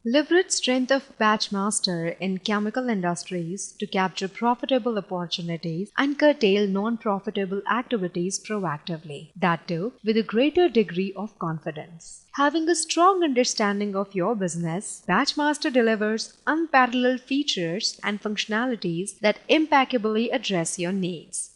Leverage strength of Batchmaster in chemical industries to capture profitable opportunities and curtail non-profitable activities proactively. That too, with a greater degree of confidence. Having a strong understanding of your business, Batchmaster delivers unparalleled features and functionalities that impeccably address your needs.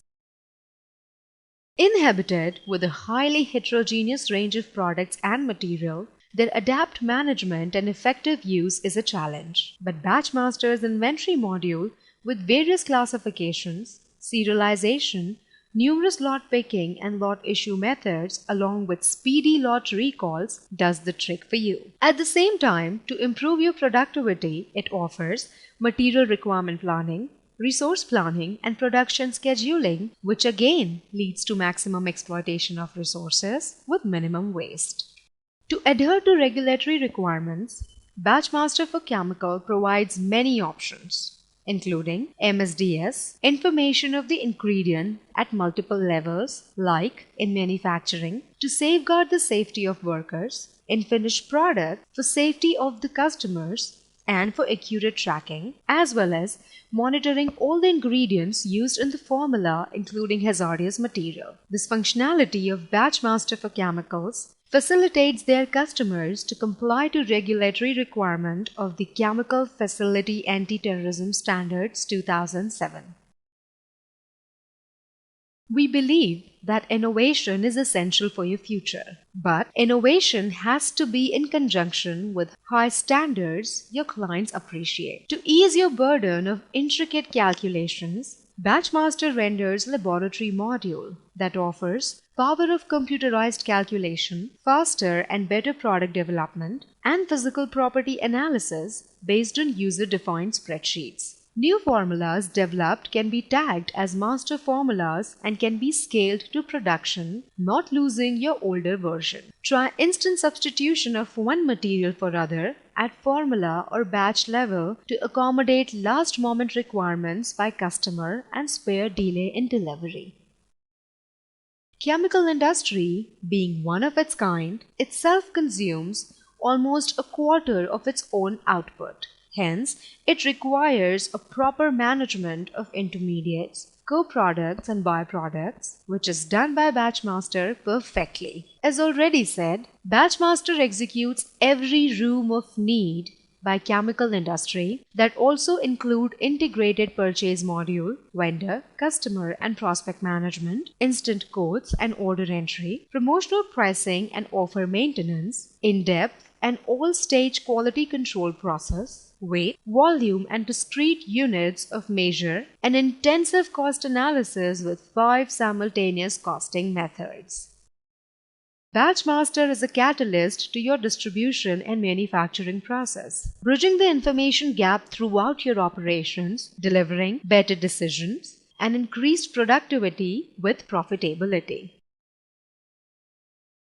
Inhabited with a highly heterogeneous range of products and material, their adept management and effective use is a challenge. But Batchmaster's inventory module, with various classifications, serialization, numerous lot picking and lot issue methods, along with speedy lot recalls, does the trick for you. At the same time, to improve your productivity, it offers material requirement planning, resource planning, and production scheduling, which again leads to maximum exploitation of resources with minimum waste. To adhere to regulatory requirements, Batchmaster for Chemical provides many options, including MSDS, information of the ingredient at multiple levels, like in manufacturing, to safeguard the safety of workers, in finished product for safety of the customers, and for accurate tracking, as well as monitoring all the ingredients used in the formula, including hazardous material. This functionality of Batchmaster for Chemicals facilitates their customers to comply to regulatory requirement of the Chemical Facility Anti-Terrorism Standards 2007. We believe that innovation is essential for your future, but innovation has to be in conjunction with high standards your clients appreciate. To ease your burden of intricate calculations, Batchmaster renders laboratory module that offers power of computerized calculation, faster and better product development, and physical property analysis based on user-defined spreadsheets. New formulas developed can be tagged as master formulas and can be scaled to production, not losing your older version. Try instant substitution of one material for other at formula or batch level to accommodate last moment requirements by customer and spare delay in delivery. Chemical industry, being one of its kind, itself consumes almost a quarter of its own output. Hence, it requires a proper management of intermediates, co-products and byproducts, which is done by Batchmaster perfectly. As already said, Batchmaster executes every room of need by chemical industry that also include integrated purchase module, vendor, customer and prospect management, instant quotes and order entry, promotional pricing and offer maintenance, in-depth and all-stage quality control process, weight, volume and discrete units of measure, and intensive cost analysis with 5 simultaneous costing methods. Batchmaster is a catalyst to your distribution and manufacturing process, bridging the information gap throughout your operations, delivering better decisions, and increased productivity with profitability.